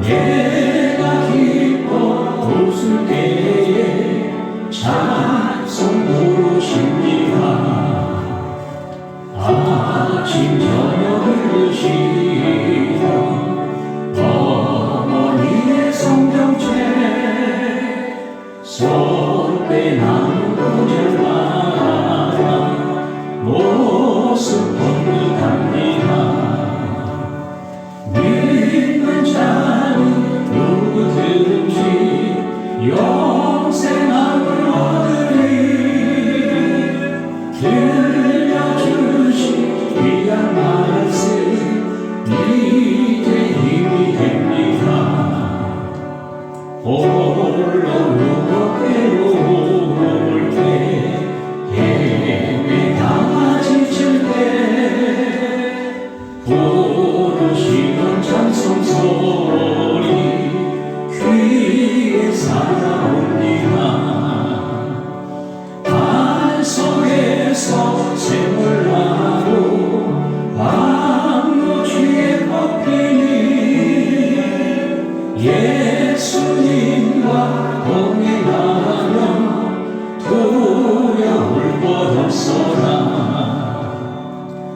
내가 기뻐 웃을 때에 찬송 부르십니다. 아침 저녁을 드시던 어머니의 성경책 손빼 나누고 절마다 모습 본듯합니다. 믿는 자는 누구든지 영생함을 얻으리. 들려주신 귀한 말씀 이제 힘이 됩니다. 홀로 누워 괴로울 때 헤매다 지칠 때 부르시는 찬송소리 귀에 살아옵니다. 반석에서 샘물나고 왕노지에 뽑히니 예수님과 동행하며 두려울 것 없어라.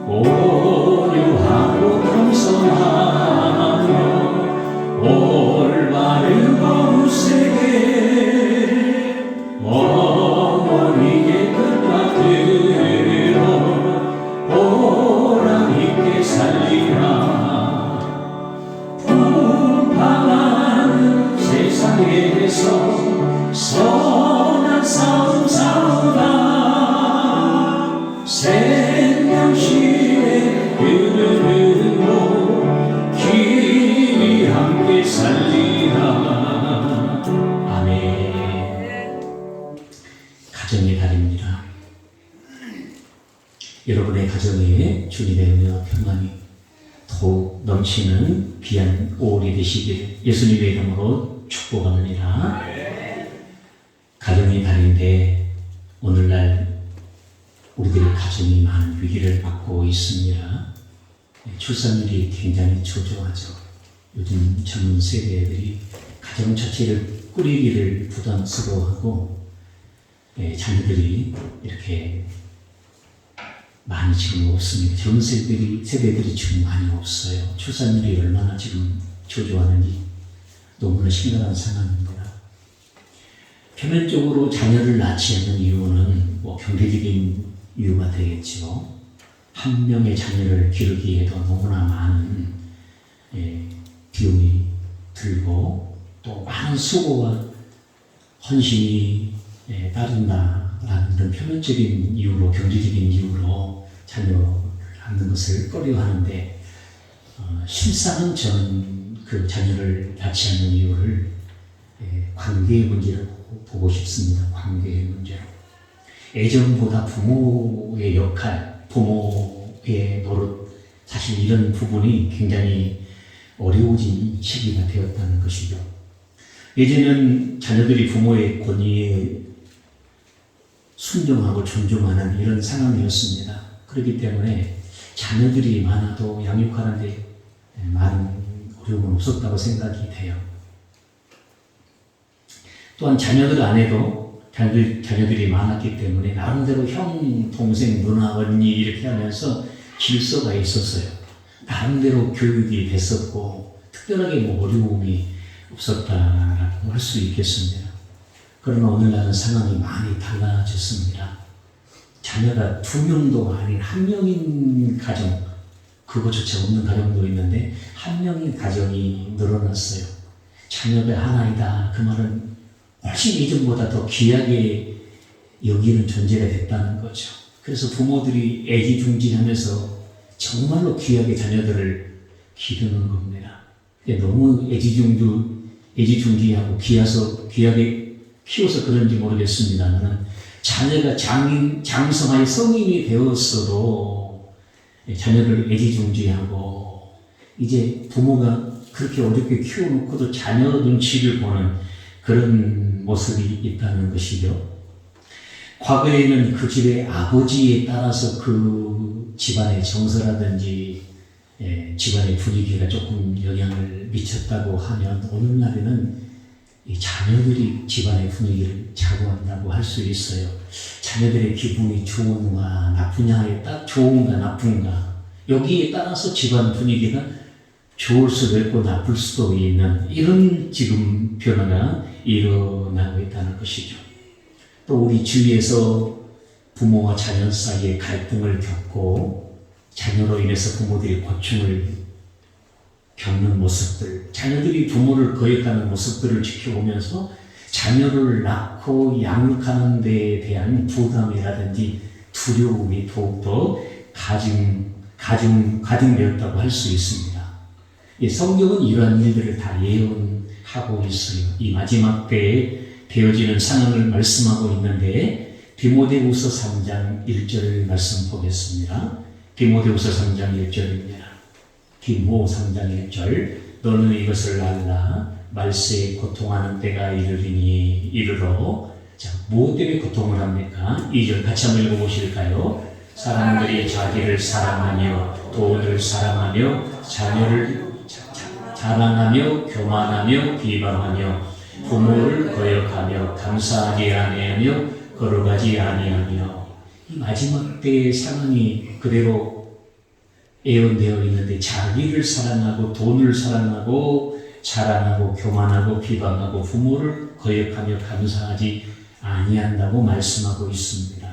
오류하고 겸손하며 올바른 거룩세계 어머니의 뜻받들어 보람있게 살리라. 풍파하는 세상에서 선한 싸움 싸우다 생명시에 흐르고 길이 함께 살리라. 아멘. 가정의 달입니다. 여러분의 가정에 주님의 은혜와 평강이 더욱 넘치는 귀한 5월이 되시길 예수님의 이름으로 축복합니다. 가정의 달인데 오늘날 우리들의 가정이 많은 위기를 받고 있습니다. 출산율이 굉장히 초조하죠. 요즘 젊은 세대들이 가정 자체를 꾸리기를 부담스러워하고 자녀들이 이렇게 많이 지금 없습니다. 젊은 세대들이 지금 많이 없어요. 출산율이 얼마나 지금 초조하는지 너무나 심각한 상황입니다. 표면적으로 자녀를 낳지 않는 이유는 경제적인 이유가 되겠죠. 한 명의 자녀를 기르기에도 너무나 많은 비용이 들고 또 많은 수고와 헌신이 따른다라는 그런 표면적인 이유로, 경제적인 이유로 자녀를 낳는 것을 꺼려하는데 실상은 저는 그 자녀를 낳지 않는 이유를 관계의 문제로 보고 싶습니다. 관계의 문제로. 애정보다 부모의 역할, 부모의 노릇, 사실 이런 부분이 굉장히 어려워진 시기가 되었다는 것이죠. 예전에는 자녀들이 부모의 권위에 순종하고 존중하는 이런 상황이었습니다. 그렇기 때문에 자녀들이 많아도 양육하는데 많은 어려움은 없었다고 생각이 돼요. 또한 자녀들 안에도 자녀들이 많았기 때문에 나름대로 형, 동생, 누나, 언니 이렇게 하면서 질서가 있었어요. 나름대로 교육이 됐었고 특별하게 어려움이 없었다라고 할 수 있겠습니다. 그러나 오늘날은 상황이 많이 달라졌습니다. 자녀가 2명도 아닌 1명인 가정, 그것조차 없는 가정도 있는데 1명인 가정이 늘어났어요. 자녀가 하나이다. 그 말은 훨씬 이전보다 더 귀하게 여기는 존재가 됐다는 거죠. 그래서 부모들이 애지중지하면서 정말로 귀하게 자녀들을 기르는 겁니다. 너무 애지중지하고 귀하게 키워서 그런지 모르겠습니다만 자녀가 장성하여 성인이 되었어도 자녀를 애지중지하고 이제 부모가 그렇게 어렵게 키워놓고도 자녀 눈치를 보는 그런 모습이 있다는 것이죠. 과거에는 그 집의 아버지에 따라서 그 집안의 정서라든지 집안의 분위기가 조금 영향을 미쳤다고 하면 오늘날에는 이 자녀들이 집안의 분위기를 좌우한다고 할 수 있어요. 자녀들의 기분이 좋은가 나쁘냐에 딱 좋은가 나쁜가 여기에 따라서 집안 분위기가 좋을 수도 있고 나쁠 수도 있는 이런 지금 변화가 일어나고 있다는 것이죠. 또 우리 주위에서 부모와 자녀 사이에 갈등을 겪고 자녀로 인해서 부모들이 고충을 겪는 모습들, 자녀들이 부모를 거역하는 모습들을 지켜보면서 자녀를 낳고 양육하는 데에 대한 부담이라든지 두려움이 더욱더 가중되었다고 할 수 있습니다. 성경은 이러한 일들을 다 예언하고 있어요. 이 마지막 때에 되어지는 상황을 말씀하고 있는데 디모데후서 3장 1절 말씀 보겠습니다. 디모데후서 3장 1절입니다. 디모 3장 1절 너는 이것을 알라 말세에 고통하는 때가 이르러 자, 무엇 때문에 고통을 합니까? 2절 같이 한번 읽어보실까요? 사람들이 자기를 사랑하며 돈을 사랑하며 자녀를 자랑하며 교만하며 비방하며 부모를 거역하며 감사하지 아니하며 거룩하지 아니하며 이 마지막 때의 상황이 그대로 예언되어 있는데 자기를 사랑하고 돈을 사랑하고 자랑하고 교만하고 비방하고 부모를 거역하며 감사하지 아니한다고 말씀하고 있습니다.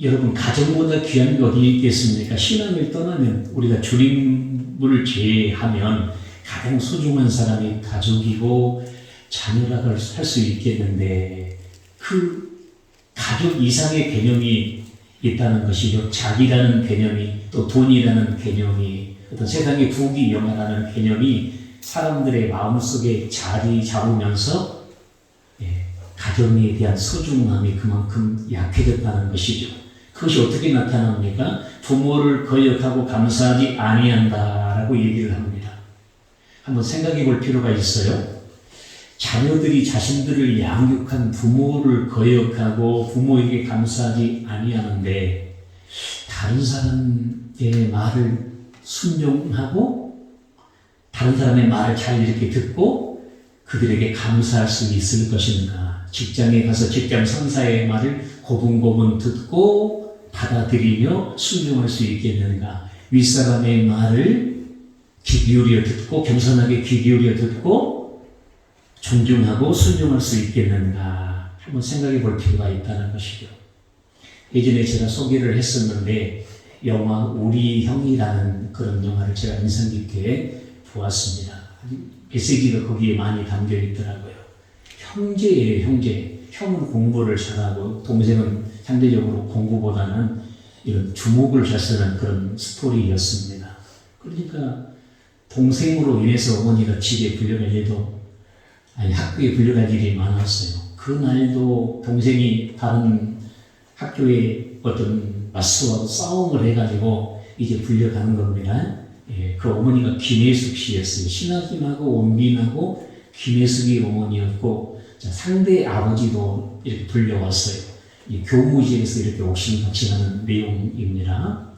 여러분 가정보다 귀한 게 어디 있겠습니까? 신앙을 떠나면 우리가 주님을 제외하면 가장 소중한 사람이 가족이고 자녀라고 할 수 있겠는데 그 가족 이상의 개념이 있다는 것이죠. 자기라는 개념이 또 돈이라는 개념이 어떤 세상의 부귀 영화라는 개념이 사람들의 마음속에 자리 잡으면서 가정에 대한 소중함이 그만큼 약해졌다는 것이죠. 그것이 어떻게 나타납니까? 부모를 거역하고 감사하지 아니한다라고 얘기를 합니다. 한번 생각해 볼 필요가 있어요. 자녀들이 자신들을 양육한 부모를 거역하고 부모에게 감사하지 아니하는데 다른 사람의 말을 순종하고 다른 사람의 말을 잘 이렇게 듣고 그들에게 감사할 수 있을 것인가? 직장에 가서 직장 상사의 말을 고분고분 듣고 받아들이며 순종할 수 있겠는가? 윗사람의 말을 귀 기울여 듣고 겸손하게 귀 기울여 듣고 존중하고 순종할 수 있겠는가 한번 생각해 볼 필요가 있다는 것이죠. 예전에 제가 소개를 했었는데 영화 우리 형이라는 그런 영화를 제가 인상 깊게 보았습니다. 메시지가 거기에 많이 담겨 있더라고요. 형제예요, 형제. 형은 공부를 잘하고 동생은 상대적으로 공부보다는 이런 주목을 잘 쓰는 그런 스토리였습니다. 그러니까 동생으로 인해서 어머니가 집에 불려갈 일도 학교에 불려갈 일이 많았어요. 그날도 동생이 다른 학교에 어떤 마스와 싸움을 해가지고 이제 불려가는 겁니다. 그 어머니가 김혜숙 씨였어요. 신하김하고 원빈하고 김혜숙이 어머니였고 상대 아버지도 이렇게 불려왔어요. 교무실에서 이렇게 옥신각신하는 내용입니다.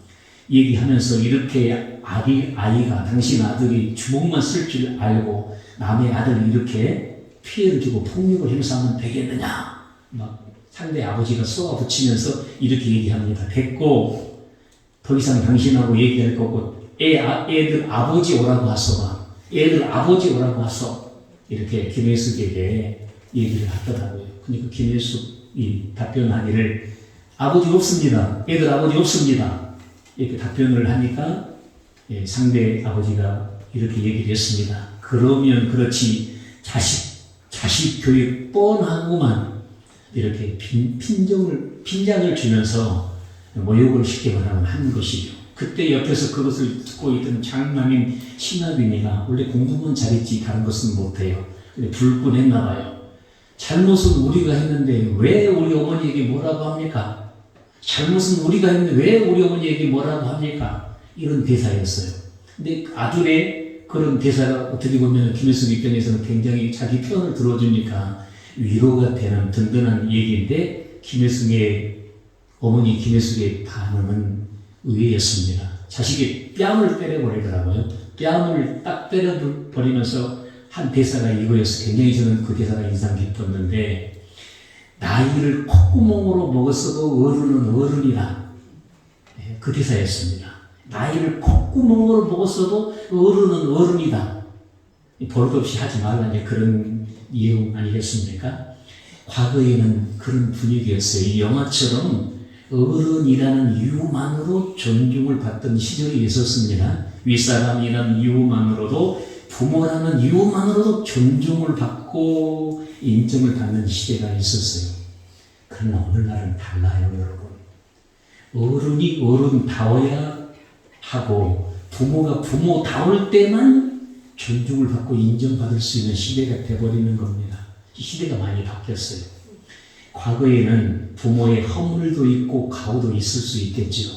얘기하면서 이렇게 아이가 당신 아들이 주먹만 쓸 줄 알고 남의 아들을 이렇게 피해를 주고 폭력을 행사하면 되겠느냐 막 상대 아버지가 쏘아붙이면서 이렇게 얘기합니다. 됐고 더 이상 당신하고 얘기할 거고 애들 아버지 오라고 하소 애들 아버지 오라고 하소 이렇게 김혜숙에게 얘기를 하더라고요. 그러니까 김혜숙이 답변하기를 아버지 없습니다. 애들 아버지 없습니다. 이렇게 답변을 하니까 상대 아버지가 이렇게 얘기를 했습니다. 그러면 그렇지 자식 교육 뻔하고만 이렇게 핀장을 주면서 모욕을 쉽게 말하면 한 것이죠. 그때 옆에서 그것을 듣고 있던 장남인 신하빈이가 원래 공부만 잘했지 다른 것은 못해요. 근데 불끈했나 봐요. 잘못은 우리가 했는데 왜 우리 어머니에게 뭐라고 합니까? 잘못은 우리가 했는데 왜 우리 어머니에게 뭐라고 합니까? 이런 대사였어요. 근데 아들의 그런 대사가 어떻게 보면 김혜숙 입장에서는 굉장히 자기 편을 들어주니까 위로가 되는 든든한 얘기인데 어머니 김혜숙의 반응은 의외였습니다. 자식이 뺨을 때려버리더라고요. 뺨을 딱 때려버리면서 한 대사가 이거였어요. 굉장히 저는 그 대사가 인상 깊었는데, 나이를 콧구멍으로 먹었어도 어른은 어른이다. 그 대사였습니다. 나이를 콧구멍으로 먹었어도 어른은 어른이다. 버릇없이 하지 말라는 그런 내용 아니겠습니까? 과거에는 그런 분위기였어요. 이 영화처럼 어른이라는 이유만으로 존중을 받던 시절이 있었습니다. 윗사람이라는 이유만으로도, 부모라는 이유만으로도 존중을 받고 인정을 받는 시대가 있었어요. 그러나 오늘날은 달라요, 여러분. 어른이 어른다워야 하고 부모가 부모다울 때만 존중을 받고 인정받을 수 있는 시대가 돼버리는 겁니다. 시대가 많이 바뀌었어요. 과거에는 부모의 허물도 있고 가오도 있을 수 있겠죠.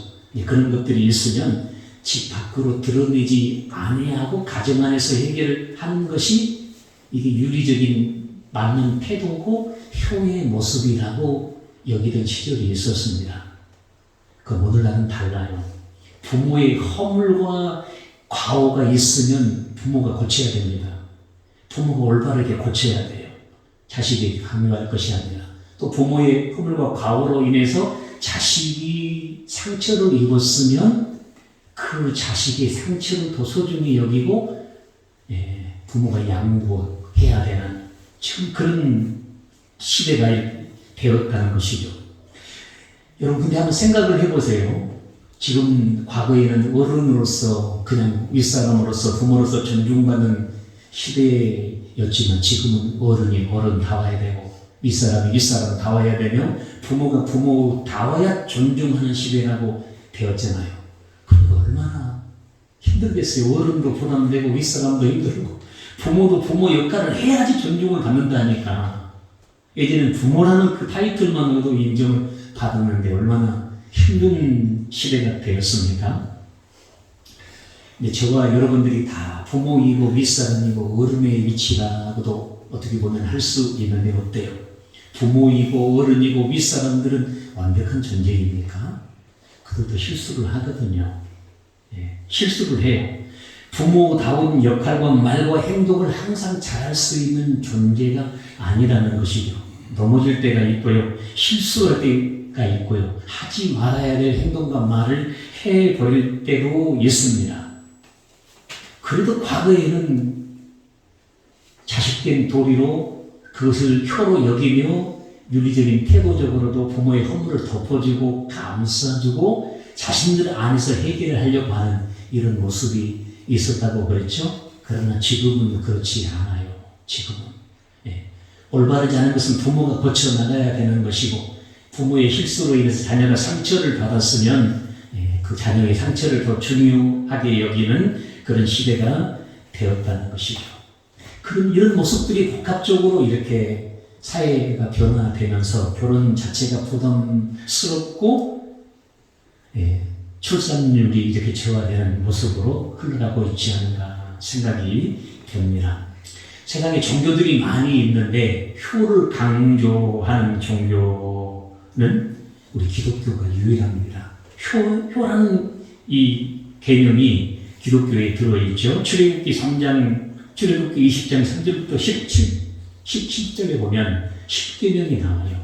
그런 것들이 있으면 집 밖으로 드러내지 아니하고 가정 안에서 해결하는 것이 이게 윤리적인 맞는 태도고 효의 모습이라고 여기던 시절이 있었습니다. 그 오늘날은 달라요. 부모의 허물과 과오가 있으면 부모가 고쳐야 됩니다. 부모가 올바르게 고쳐야 돼요. 자식이 강요할 것이 아니라. 또 부모의 허물과 과오로 인해서 자식이 상처를 입었으면 그 자식의 상처를 더 소중히 여기고 부모가 양보해야 되는 참 그런 시대가 되었다는 것이죠. 여러분 근데 한번 생각을 해보세요. 지금 과거에는 어른으로서 그냥 윗사람으로서 부모로서 존중받는 시대였지만 지금은 어른이 어른다워야 되고 윗사람이 윗사람다워야 되며 부모가 부모다워야 존중하는 시대라고 되었잖아요. 그러니까 얼마나 힘들겠어요. 어른도 부담되고 윗사람도 힘들고 부모도 부모 역할을 해야지 존중을 받는다니까. 예전에는 부모라는 그 타이틀만으로도 인정을 받았는데 얼마나 힘든 시대가 되었습니까? 근데 저와 여러분들이 다 부모이고 윗사람이고 어른의 위치라고도 어떻게 보면 할 수 있는데 어때요? 부모이고 어른이고 윗사람들은 완벽한 존재입니까? 그들도 실수를 하거든요. 실수를 해요. 부모다운 역할과 말과 행동을 항상 잘할 수 있는 존재가 아니라는 것이죠. 넘어질 때가 있고요. 실수할 때가 있고요. 하지 말아야 될 행동과 말을 해버릴 때도 있습니다. 그래도 과거에는 자식된 도리로 그것을 효로 여기며 윤리적인 태도적으로도 부모의 허물을 덮어주고 감싸주고 자신들 안에서 해결을 하려고 하는 이런 모습이 있었다고 그랬죠. 그러나 지금은 그렇지 않아요. 지금은 올바르지 않은 것은 부모가 고쳐나가야 되는 것이고 부모의 실수로 인해서 자녀가 상처를 받았으면 그 자녀의 상처를 더 중요하게 여기는 그런 시대가 되었다는 것이죠. 그런 이런 모습들이 복합적으로 이렇게 사회가 변화되면서 결혼 자체가 부담스럽고 출산율이 이렇게 저하되는 모습으로 흘러가고 있지 않은가 생각이 듭니다. 세상에 종교들이 많이 있는데 효를 강조하는 종교는 우리 기독교가 유일합니다. 효라는 이 개념이 기독교에 들어있죠. 출애굽기 20장 3절부터 17절에 보면 10계명이 나와요.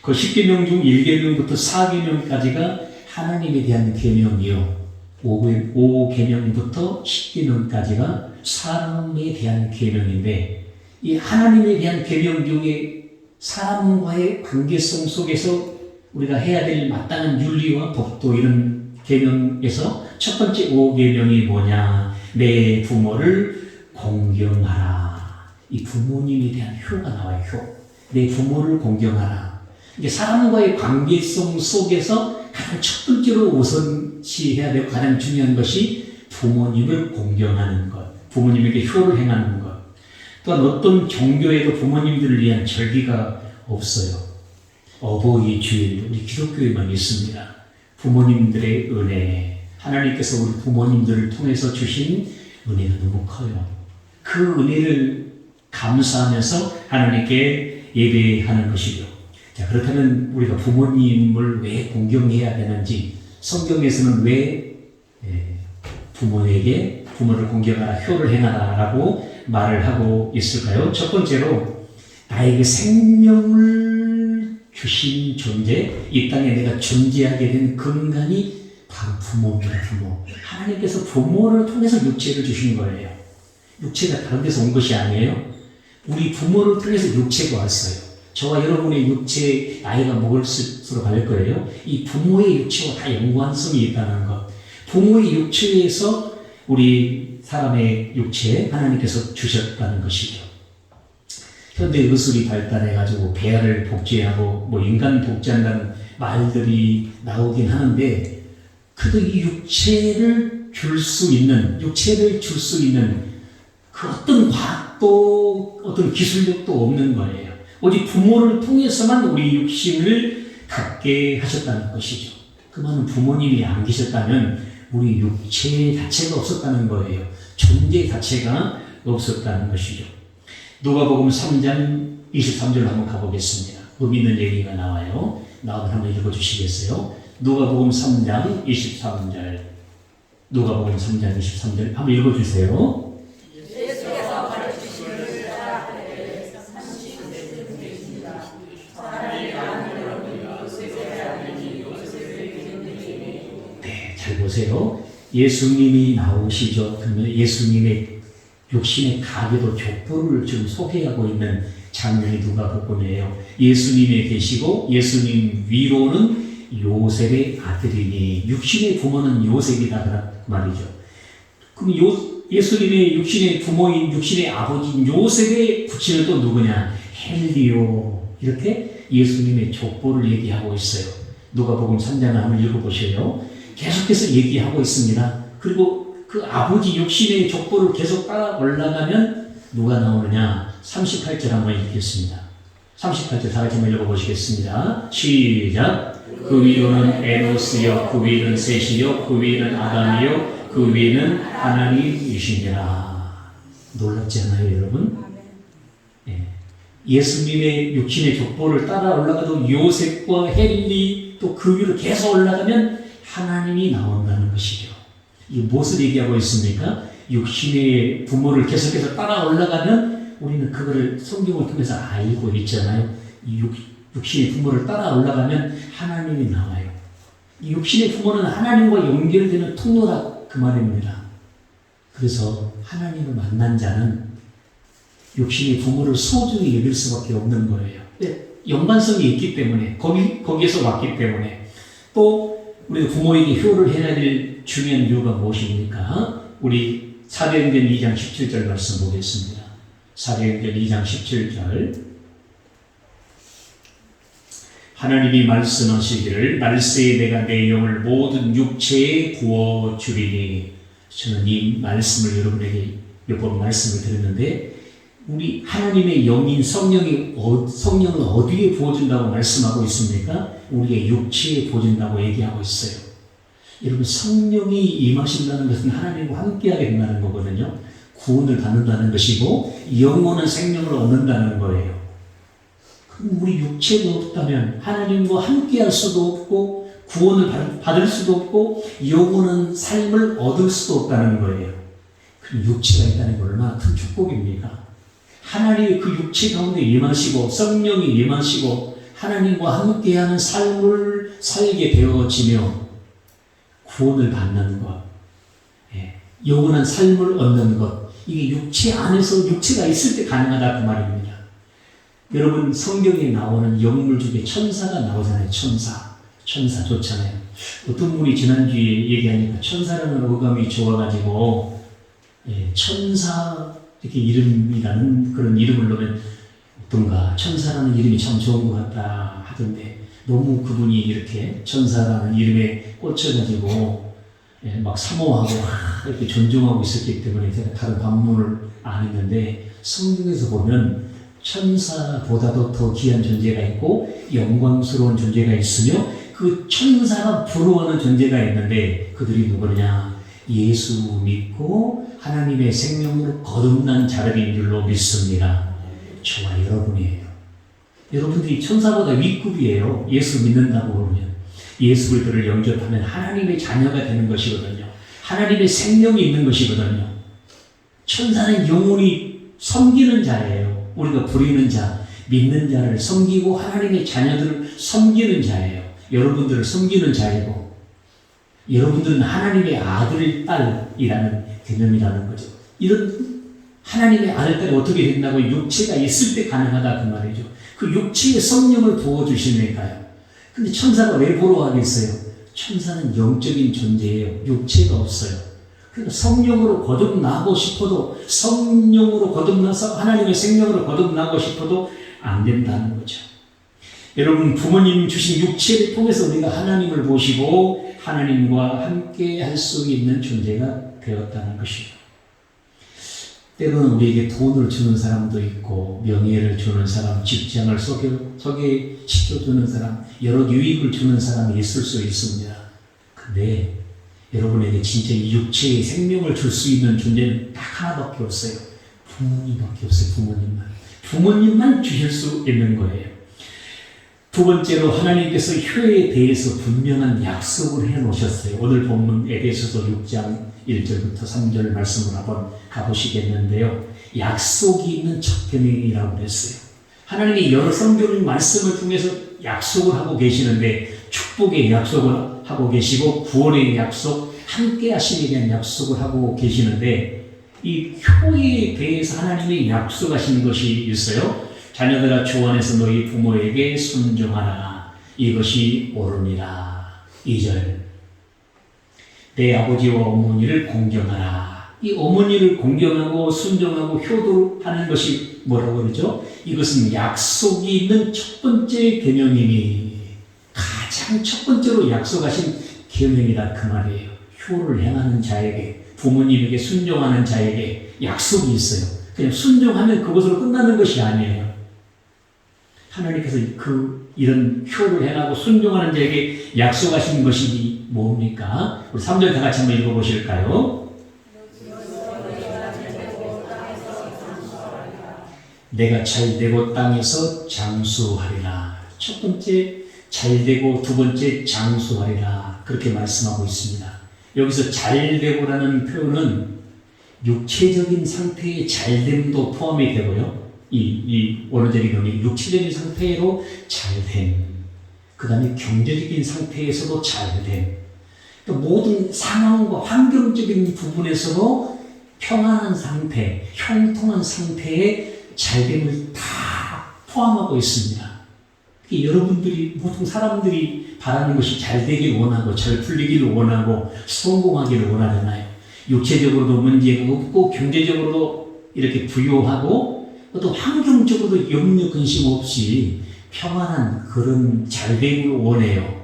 그 10계명 중 1계명부터 4계명까지가 하나님에 대한 계명이요. 5계명부터 10계명까지가 사람에 대한 계명인데 이 하나님에 대한 계명 중에 사람과의 관계성 속에서 우리가 해야 될 마땅한 윤리와 법도 이런 계명에서 첫 번째 5계명이 뭐냐? 내 부모를 공경하라. 이 부모님에 대한 효가 나와요. 효. 내 부모를 공경하라. 이게 사람과의 관계성 속에서 가장 첫 번째로 우선시해야 되고 가장 중요한 것이 부모님을 공경하는 것, 부모님에게 효를 행하는 것. 또한 어떤 종교에도 부모님들을 위한 절기가 없어요. 어버이 주일, 우리 기독교에만 있습니다. 부모님들의 은혜, 하나님께서 우리 부모님들을 통해서 주신 은혜가 너무 커요. 그 은혜를 감사하면서 하나님께 예배하는 것이죠. 자, 그렇다면 우리가 부모님을 왜 공경해야 되는지, 성경에서는 왜 부모를 공경하라, 효를 행하라 라고 말을 하고 있을까요? 첫 번째로 나에게 생명을 주신 존재, 이 땅에 내가 존재하게 된 근간이 바로 부모입니다. 부모. 하나님께서 부모를 통해서 육체를 주신 거예요. 육체가 다른 데서 온 것이 아니에요. 우리 부모를 통해서 육체가 왔어요. 저와 여러분의 육체 나이가 먹을수록 갈 거예요. 이 부모의 육체와 다 연관성이 있다는 것. 부모의 육체에서 우리 사람의 육체 하나님께서 주셨다는 것이죠. 현대 의술이 발달해가지고 배아를 복제하고 인간 복제한다는 말들이 나오긴 하는데, 그래도 이 육체를 줄 수 있는 그 어떤 과학도 어떤 기술력도 없는 거예요. 오직 부모를 통해서만 우리 육신을 갖게 하셨다는 것이죠. 그 말은 부모님이 안 계셨다면 우리 육체 자체가 없었다는 거예요. 존재 자체가 없었다는 것이죠. 누가복음 3장 23절로 한번 가보겠습니다. 의미 있는 얘기가 나와요. 나오면 한번 읽어주시겠어요? 누가복음 3장 23절. 누가복음 3장 23절 한번 읽어주세요. 잘 보세요. 예수님이 나오시죠. 그러면 예수님의 육신의 가계도 족보를 지금 소개하고 있는 장면이 누가복음이에요. 예수님이 계시고 예수님 위로는 요셉의 아들이니, 육신의 부모는 요셉이다 그 말이죠. 그럼 예수님의 육신의 부모인 육신의 아버지인 요셉의 부친은 또 누구냐? 헬리오. 이렇게 예수님의 족보를 얘기하고 있어요. 누가복음 3장을 한번 읽어보세요. 계속해서 얘기하고 있습니다. 그리고 그 아버지 육신의 족보를 계속 따라 올라가면 누가 나오느냐? 38절 한번 읽겠습니다. 38절 다 같이 한번 읽어보시겠습니다. 시작. 그 위로는 에노스요, 그 위는 셋이요, 그 위는 아담이요, 그 위는 하나님이시니라. 놀랍지 않아요, 여러분? 예수님의 육신의 족보를 따라 올라가도 요셉과 헬리 또 그 위로 계속 올라가면 하나님이 나온다는 것이죠. 이 무엇을 얘기하고 있습니까? 육신의 부모를 계속해서 따라 올라가면 우리는 그거를 성경을 통해서 알고 있잖아요. 이 육신의 부모를 따라 올라가면 하나님이 나와요. 이 육신의 부모는 하나님과 연결되는 통로라 그 말입니다. 그래서 하나님을 만난 자는 육신의 부모를 소중히 여길 수밖에 없는 거예요. 연관성이 있기 때문에, 거기에서 왔기 때문에. 또 우리 부모에게 효를 해야 될 중요한 이유가 무엇입니까? 우리 사도행전 2장 17절 말씀 보겠습니다. 사도행전 2장 17절. 하나님이 말씀하시기를 날새에 내가 내 영을 모든 육체에 부어주리니. 저는 이 말씀을 여러분에게 몇 번 말씀을 드렸는데, 우리 하나님의 영인 성령을 어디에 부어준다고 말씀하고 있습니까? 우리의 육체에 부어준다고 얘기하고 있어요. 여러분, 성령이 임하신다는 것은 하나님과 함께하게 된다는 거거든요. 구원을 받는다는 것이고 영원한 생명을 얻는다는 거예요. 그럼 우리 육체가 없다면 하나님과 함께할 수도 없고 구원을 받을 수도 없고 영원한 삶을 얻을 수도 없다는 거예요. 그럼 육체가 있다는 건 얼마나 큰 축복입니까? 하나님이 그 육체 가운데 임하시고 성령이 임하시고 하나님과 함께하는 삶을 살게 되어지며 구원을 받는 것, 영원한 삶을 얻는 것, 이게 육체 안에서 육체가 있을 때 가능하다 그 말입니다. 여러분, 성경에 나오는 영물 중에 천사가 나오잖아요. 천사 좋잖아요. 어떤 분이 지난주에 얘기하니까 천사라는 어감이 좋아가지고 천사 이렇게 이름이라는 그런 이름을 넣으면 어떤가, 천사라는 이름이 참 좋은 것 같다 하던데, 너무 그분이 이렇게 천사라는 이름에 꽂혀가지고 막 사모하고 이렇게 존중하고 있었기 때문에 제가 다른 반문을 안 했는데, 성경에서 보면 천사보다도 더 귀한 존재가 있고 영광스러운 존재가 있으며 그 천사가 부러워하는 존재가 있는데, 그들이 누구냐? 예수 믿고 하나님의 생명으로 거듭난 자들인 줄로 믿습니다. 저와 여러분이에요. 여러분들이 천사보다 윗급이에요. 예수 믿는다고 그러면. 예수 그리스도를 영접하면 하나님의 자녀가 되는 것이거든요. 하나님의 생명이 있는 것이거든요. 천사는 영원히 섬기는 자예요. 우리가 부리는 자, 믿는 자를 섬기고 하나님의 자녀들을 섬기는 자예요. 여러분들을 섬기는 자이고, 여러분들은 하나님의 아들, 딸이라는 개념이라는 거죠. 이런 하나님의 아들, 딸이 어떻게 된다고? 육체가 있을 때 가능하다 그 말이죠. 그 육체에 성령을 부어주시니까요. 근데 천사가 왜 보러 가겠어요? 천사는 영적인 존재예요. 육체가 없어요. 그러니까 성령으로 거듭나고 싶어도, 성령으로 거듭나서 하나님의 생명으로 거듭나고 싶어도 안 된다는 거죠. 여러분, 부모님 주신 육체를 통해서 우리가 하나님을 보시고 하나님과 함께 할 수 있는 존재가 되었다는 것이죠. 때로는 우리에게 돈을 주는 사람도 있고, 명예를 주는 사람, 직장을 소개시켜주는 사람, 여러 유익을 주는 사람이 있을 수 있습니다. 근데 여러분에게 진짜 이 육체의 생명을 줄 수 있는 존재는 딱 하나밖에 없어요. 부모님밖에 없어요. 부모님만 주실 수 있는 거예요. 두 번째로 하나님께서 효에 대해서 분명한 약속을 해놓으셨어요. 오늘 본문 에베소서 6장 1절부터 3절 말씀을 한번 가보시겠는데요. 약속이 있는 첫 계명이라고 그랬어요. 하나님이 여러 성경의 말씀을 통해서 약속을 하고 계시는데, 축복의 약속을 하고 계시고 구원의 약속, 함께 하심에 대한 약속을 하고 계시는데, 이 효에 대해서 하나님이 약속하신 것이 있어요. 자녀들아 주 안에서 너희 부모에게 순종하라. 이것이 옳으니라. 2절. 내 아버지와 어머니를 공경하라. 이 어머니를 공경하고 순종하고 효도하는 것이 뭐라고 그러죠? 이것은 약속이 있는 첫 번째 계명이니 가장 첫 번째로 약속하신 계명이다 그 말이에요. 효를 행하는 자에게, 부모님에게 순종하는 자에게 약속이 있어요. 그냥 순종하면 그것으로 끝나는 것이 아니에요. 하나님께서 이런 효를 행하고 순종하는 자에게 약속하신 것이 뭡니까? 우리 3절 다 같이 한번 읽어보실까요? 내가 잘되고 땅에서 장수하리라. 첫 번째 잘되고, 두 번째 장수하리라. 그렇게 말씀하고 있습니다. 여기서 잘되고라는 표현은 육체적인 상태의 잘됨도 포함이 되고요. 이 원어적인 의미, 육체적인 상태로 잘됨, 그 다음에 경제적인 상태에서도 잘됨, 또 모든 상황과 환경적인 부분에서도 평안한 상태, 형통한 상태의 잘됨을 다 포함하고 있습니다. 여러분들이, 보통 사람들이 바라는 것이 잘 되길 원하고, 잘 풀리기를 원하고, 성공하기를 원하잖아요. 육체적으로도 문제가 없고, 경제적으로도 이렇게 부유하고, 또 환경적으로도 염려 근심 없이 평안한 그런 잘됨을 원해요.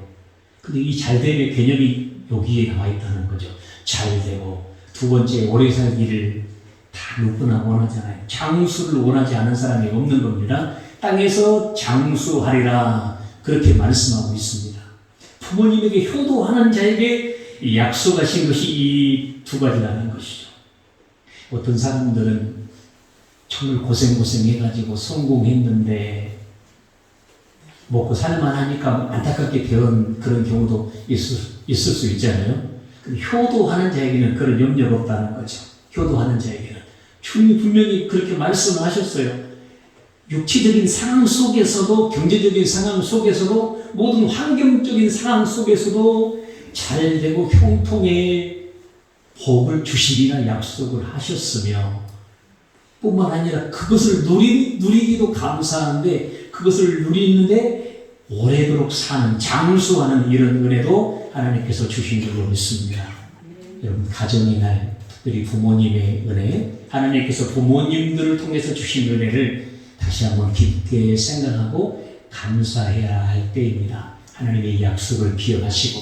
근데 이 잘됨의 개념이 여기에 나와 있다는 거죠. 잘되고, 두 번째 오래 살기를 다 누구나 원하잖아요. 장수를 원하지 않은 사람이 없는 겁니다. 땅에서 장수하리라, 그렇게 말씀하고 있습니다. 부모님에게 효도하는 자에게 약속하신 것이 이 두 가지라는 것이죠. 어떤 사람들은 정말 고생해가지고 성공했는데 먹고 살만하니까 안타깝게 되는 그런 경우도 있을 수 있잖아요. 효도하는 자에게는 그런 염려가 없다는 거죠. 효도하는 자에게는. 주님이 분명히 그렇게 말씀을 하셨어요. 육체적인 상황 속에서도, 경제적인 상황 속에서도, 모든 환경적인 상황 속에서도 잘되고 형통의 복을 주시리라 약속을 하셨으며, 뿐만 아니라 그것을 누리기도 감사한데, 그것을 누리는데 오래도록 사는, 장수하는 이런 은혜도 하나님께서 주신 줄로 믿습니다. 여러분, 가정의 날, 특별히 부모님의 은혜, 하나님께서 부모님들을 통해서 주신 은혜를 다시 한번 깊게 생각하고 감사해야 할 때입니다. 하나님의 약속을 기억하시고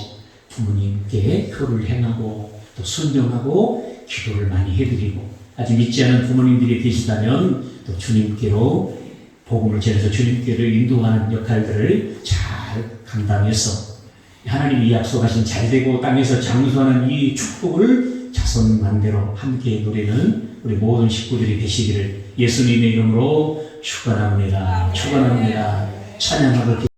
부모님께 효를 행하고 또 순종하고 기도를 많이 해드리고, 아직 믿지 않은 부모님들이 계시다면 또 주님께로 복음을 전해서 주님께로 인도하는 역할들을 잘 감당해서 하나님이 약속하신 잘되고 땅에서 장수하는 이 축복을 자손만대로 함께 누리는 우리 모든 식구들이 되시기를 예수님의 이름으로 축원합니다. 찬양하고